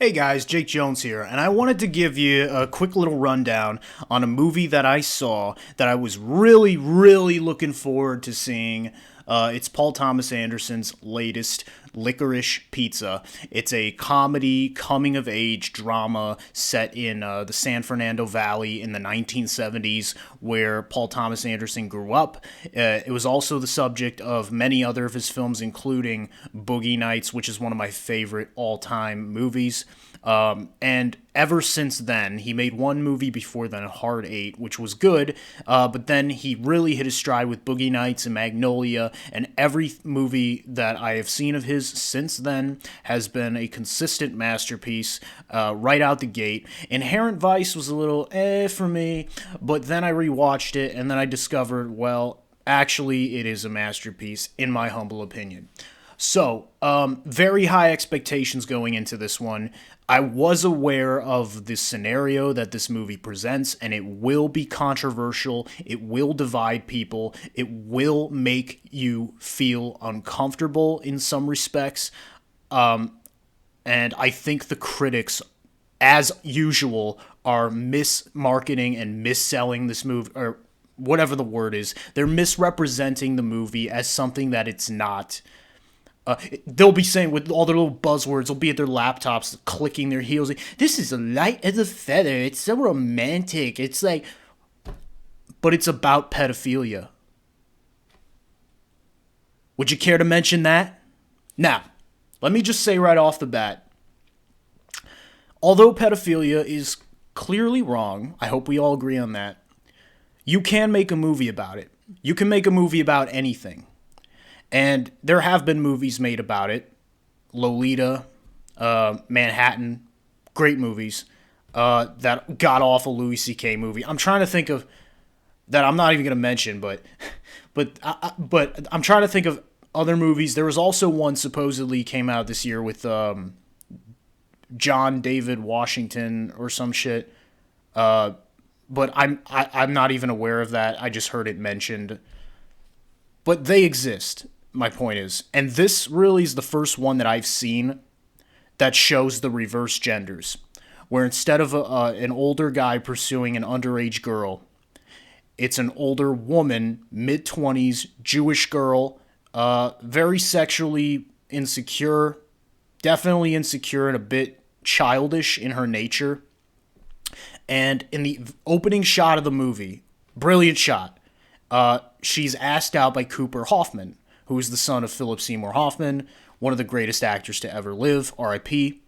Hey guys, Jake Jones here, and I wanted to give you a quick little rundown on a movie that I saw that I was really looking forward to seeing. It's Paul Thomas Anderson's latest, Licorice Pizza. It's a comedy, coming of age drama set in the San Fernando Valley in the 1970s, where Paul Thomas Anderson grew up. It was also the subject of many other of his films, including Boogie Nights, which is one of my favorite all-time movies. And ever since then, he made one movie before then, Hard Eight, which was good, but then he really hit his stride with Boogie Nights and Magnolia, and every movie that I have seen of his since then has been a consistent masterpiece right out the gate. Inherent Vice was a little for me, but then I rewatched it, and then I discovered, well, actually, it is a masterpiece, in my humble opinion. So, very high expectations going into this one. I was aware of the scenario that this movie presents, and it will be controversial. It will divide people. It will make you feel uncomfortable in some respects. And I think the critics, as usual, are mismarketing and misselling this movie, or whatever the word is. They're misrepresenting the movie as something that it's not. They'll be saying with all their little buzzwords, they'll be at their laptops clicking their heels. This is light as a feather. It's so romantic. It's like, but it's about pedophilia. Would you care to mention that? Now, let me just say right off the bat, although pedophilia is clearly wrong, I hope we all agree on that, you can make a movie about it. You can make a movie about anything. And there have been movies made about it. Lolita, Manhattan, great movies. That god-awful Louis C.K. movie. I'm trying to think of that. I'm not even going to mention, but I'm trying to think of other movies. There was also one supposedly came out this year with John David Washington or some shit. But I'm not even aware of that. I just heard it mentioned. But they exist. My point is, and this really is the first one that I've seen that shows the reverse genders, where instead of an older guy pursuing an underage girl, it's an older woman, mid-20s, Jewish girl, very sexually insecure, definitely insecure and a bit childish in her nature. And in the opening shot of the movie, brilliant shot, she's asked out by Cooper Hoffman, who is the son of Philip Seymour Hoffman, one of the greatest actors to ever live, R.I.P.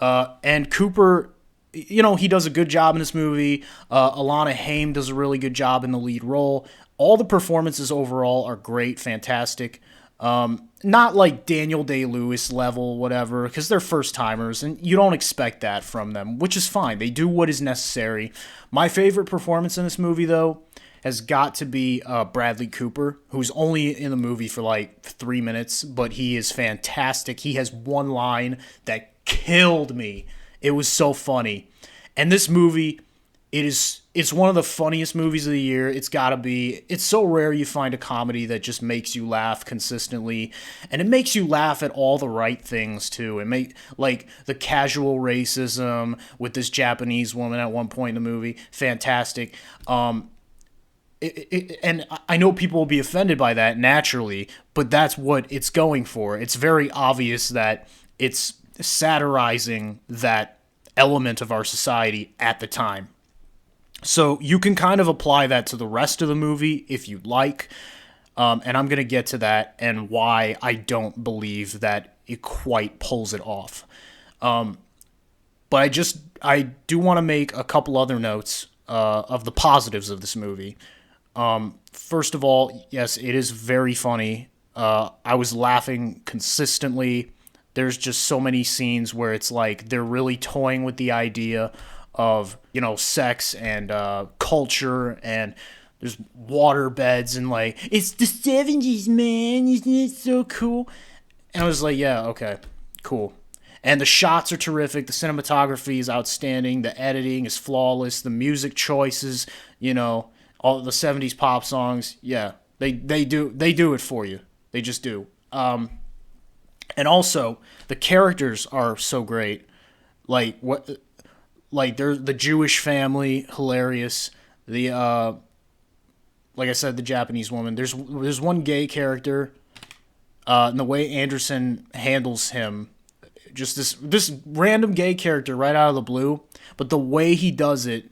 And Cooper, he does a good job in this movie. Alana Haim does a really good job in the lead role. All the performances overall are great, fantastic. Not like Daniel Day-Lewis level, whatever, because they're first-timers, and you don't expect that from them, which is fine. They do what is necessary. My favorite performance in this movie, though, has got to be Bradley Cooper, who's only in the movie for like 3 minutes, but he is fantastic. He has one line that killed me. It was so funny. And this movie, it's one of the funniest movies of the year. It's got to be. It's so rare you find a comedy that just makes you laugh consistently, and it makes you laugh at all the right things too. Like the casual racism with this Japanese woman at one point in the movie, fantastic. And I know people will be offended by that naturally, but that's what it's going for. It's very obvious that it's satirizing that element of our society at the time. So you can kind of apply that to the rest of the movie if you like, and I'm going to get to that and why I don't believe that it quite pulls it off. But I do want to make a couple other notes of the positives of this movie. First of all, yes, it is very funny. I was laughing consistently. There's just so many scenes where it's like they're really toying with the idea of, sex and culture, and there's water beds and like, it's the 70s, man, isn't it so cool? And I was like, yeah, okay, cool. And the shots are terrific. The cinematography is outstanding. The editing is flawless. The music choices, all the 70s pop songs, yeah, they do it for you. They just do. And also, the characters are so great. Like what? Like there's the Jewish family, hilarious. The like I said, the Japanese woman. There's one gay character, and the way Anderson handles him, just this random gay character right out of the blue, but the way he does it,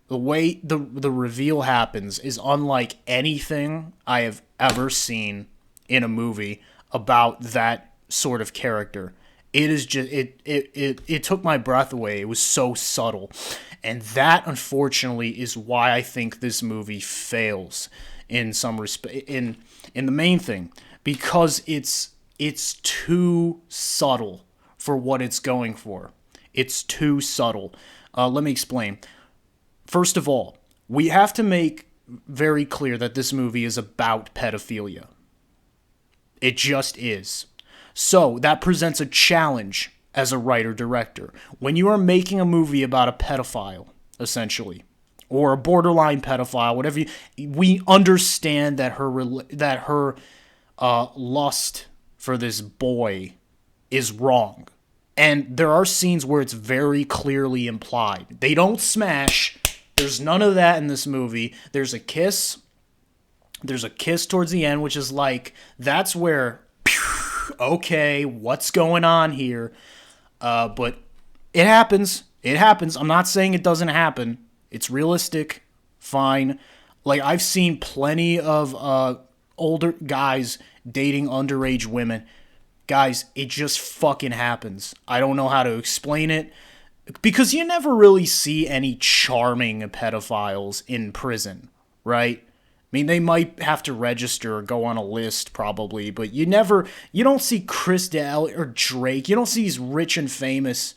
the way the reveal happens is unlike anything I have ever seen in a movie about that sort of character. It is just it took my breath away. It was so subtle. And that unfortunately is why I think this movie fails in some respect in the main thing, because it's too subtle for what it's going for. It's too subtle. Let me explain. First of all, we have to make very clear that this movie is about pedophilia. It just is. So that presents a challenge as a writer-director. When you are making a movie about a pedophile, essentially, or a borderline pedophile, whatever, we understand that her lust for this boy is wrong. And there are scenes where it's very clearly implied. They don't smash. There's none of that in this movie. There's a kiss. There's a kiss towards the end, which is like, that's where, okay, what's going on here? But it happens. It happens. I'm not saying it doesn't happen. It's realistic. Fine. Like, I've seen plenty of older guys dating underage women. Guys, it just fucking happens. I don't know how to explain it. Because you never really see any charming pedophiles in prison, right? I mean, they might have to register or go on a list probably, but you don't see Chris D'Elia or Drake. You don't see these rich and famous,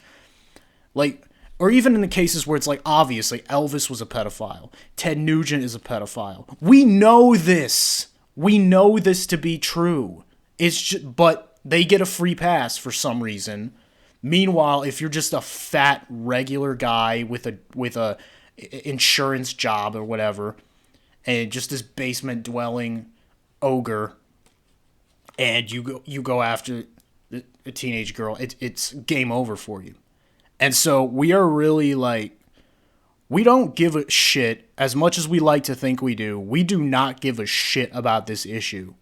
like, or even in the cases where it's like, obviously, Elvis was a pedophile. Ted Nugent is a pedophile. We know this. We know this to be true. It's just, but they get a free pass for some reason. Meanwhile, if you're just a fat regular guy with a insurance job or whatever, and just this basement dwelling ogre, and you go after a teenage girl, it's game over for you. And so we are really like, we don't give a shit as much as we like to think we do. We do not give a shit about this issue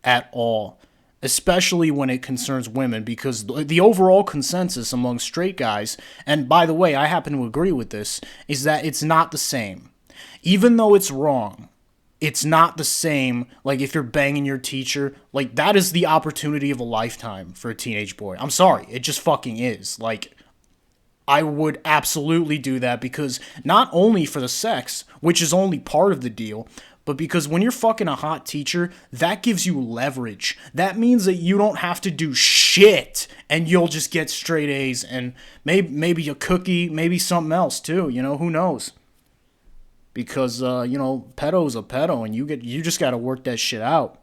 at all. Especially when it concerns women, because the overall consensus among straight guys, and by the way, I happen to agree with this, is that it's not the same. Even though it's wrong, it's not the same. Like, if you're banging your teacher, like, that is the opportunity of a lifetime for a teenage boy. I'm sorry, it just fucking is. Like, I would absolutely do that, because not only for the sex, which is only part of the deal, but because when you're fucking a hot teacher, that gives you leverage. That means that you don't have to do shit, and you'll just get straight A's, and maybe a cookie, maybe something else too. You know, who knows? Because pedo's a pedo, and you just got to work that shit out.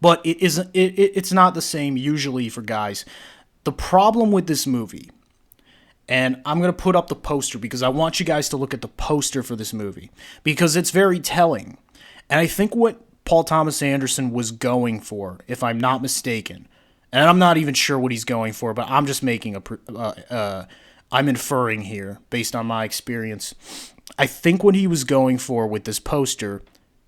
But it's not the same usually for guys. The problem with this movie, and I'm going to put up the poster because I want you guys to look at the poster for this movie, because it's very telling. And I think what Paul Thomas Anderson was going for, if I'm not mistaken, and I'm not even sure what he's going for, but I'm just making I'm inferring here based on my experience. I think what he was going for with this poster,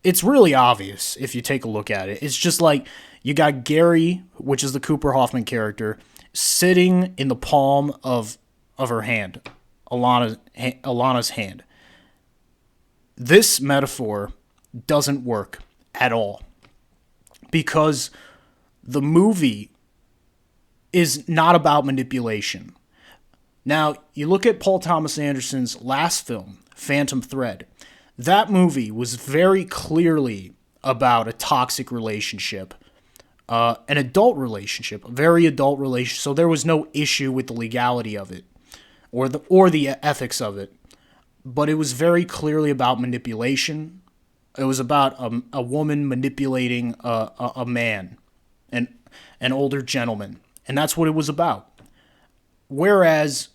it's really obvious if you take a look at it. It's just like, you got Gary, which is the Cooper Hoffman character, sitting in the palm of her hand, Alana's hand. This metaphor doesn't work at all, because the movie is not about manipulation. Now, you look at Paul Thomas Anderson's last film, Phantom Thread. That movie was very clearly about a toxic relationship, an adult relationship, a very adult relationship, so there was no issue with the legality of it, or the ethics of it, but it was very clearly about manipulation. It was about a woman manipulating a man, an older gentleman, and that's what it was about. Whereas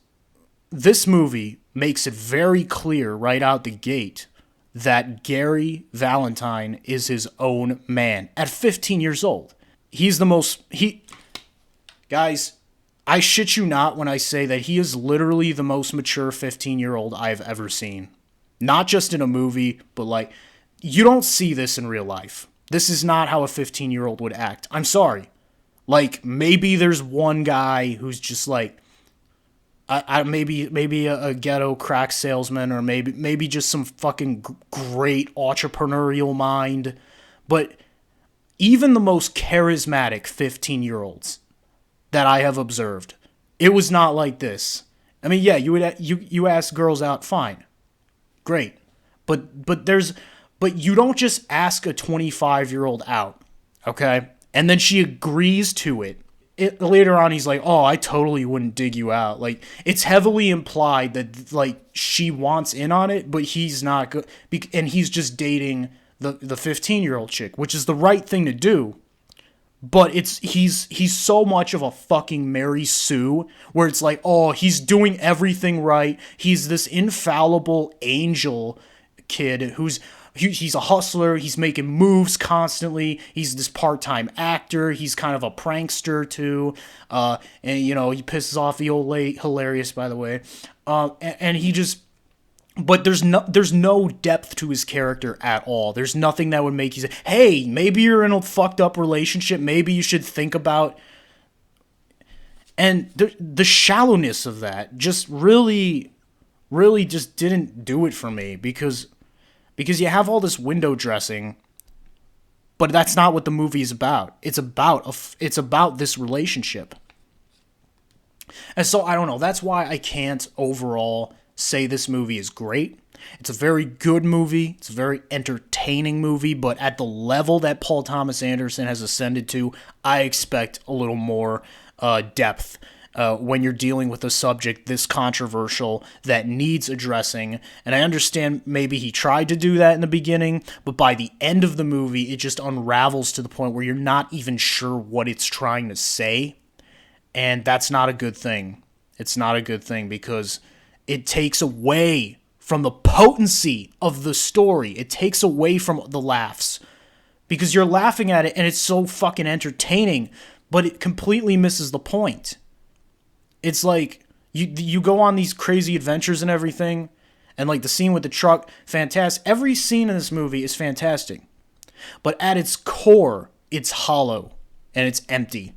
this movie makes it very clear right out the gate that Gary Valentine is his own man at 15 years old. Guys, I shit you not when I say that he is literally the most mature 15-year-old I've ever seen. Not just in a movie, but like, you don't see this in real life. This is not how a 15-year-old would act. I'm sorry. Like, maybe there's one guy who's just like, maybe a ghetto crack salesman, or maybe just some fucking great entrepreneurial mind. But even the most charismatic 15-year-olds that I have observed, it was not like this. I mean, yeah, you ask girls out, fine, great, but you don't just ask a 25-year-old out, okay, and then she agrees to it. Later on, he's like, "Oh, I totally wouldn't dig you out." Like, it's heavily implied that like she wants in on it, but he's not good, and he's just dating the 15-year-old chick, which is the right thing to do. But he's so much of a fucking Mary Sue, where it's like, oh, he's doing everything right. He's this infallible angel kid he's a hustler. He's making moves constantly. He's this part-time actor. He's kind of a prankster too. And he pisses off the old lady. Hilarious, by the way. And he just, but there's no depth to his character at all. There's nothing that would make you say, hey, maybe you're in a fucked up relationship. Maybe you should think about. And the shallowness of that just really just didn't do it for me, because you have all this window dressing, but that's not what the movie is about. It's about this relationship. And so I don't know. That's why I can't overall say this movie is great. It's a very good movie. It's a very entertaining movie, but at the level that Paul Thomas Anderson has ascended to, I expect a little more depth when you're dealing with a subject this controversial that needs addressing. And I understand maybe he tried to do that in the beginning, but by the end of the movie, it just unravels to the point where you're not even sure what it's trying to say. And that's not a good thing. It's not a good thing, because it takes away from the potency of the story. It takes away from the laughs, because you're laughing at it and it's so fucking entertaining, but it completely misses the point. It's like you go on these crazy adventures and everything, and like the scene with the truck, fantastic. Every scene in this movie is fantastic, but at its core, it's hollow and it's empty.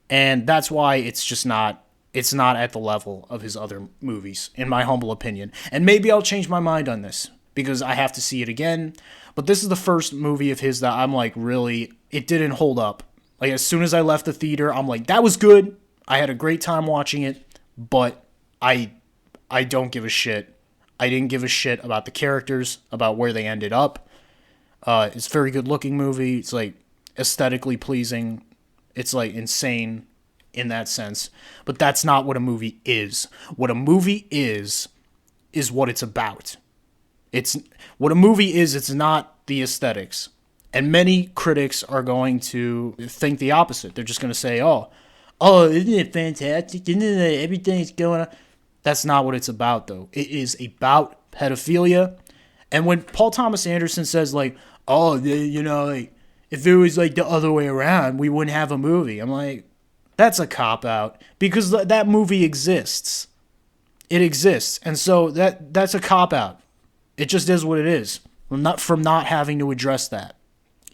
And that's why it's just not at the level of his other movies, in my humble opinion. And maybe I'll change my mind on this, because I have to see it again. But this is the first movie of his that I'm like, really, it didn't hold up. Like, as soon as I left the theater, I'm like, that was good. I had a great time watching it, but I don't give a shit. I didn't give a shit about the characters, about where they ended up. It's a very good looking movie. It's like aesthetically pleasing. It's like insane in that sense, but that's not what a movie is. What a movie is what it's about. It's what a movie is. It's not the aesthetics. And many critics are going to think the opposite. They're just going to say, oh, isn't it fantastic? Isn't it everything's going on? That's not what it's about, though. It is about pedophilia. And when Paul Thomas Anderson says, like, oh, like, if it was like the other way around, we wouldn't have a movie. I'm like, that's a cop-out, because that movie exists. It exists. And so that's a cop-out. It just is what it is. From not having to address that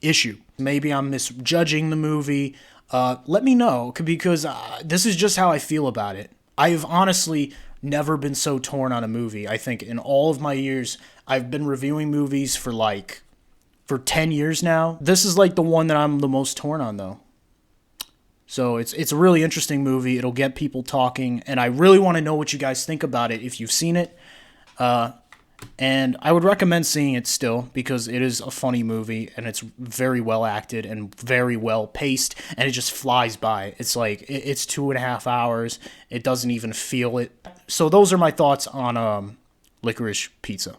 issue. Maybe I'm misjudging the movie. Let me know, because this is just how I feel about it. I've honestly never been so torn on a movie. I think in all of my years, I've been reviewing movies for 10 years now. This is like the one that I'm the most torn on, though. So it's a really interesting movie. It'll get people talking, and I really want to know what you guys think about it if you've seen it. And I would recommend seeing it still, because it is a funny movie, and it's very well acted and very well paced, and it just flies by. It's like, it's 2.5 hours. It doesn't even feel it. So those are my thoughts on Licorice Pizza.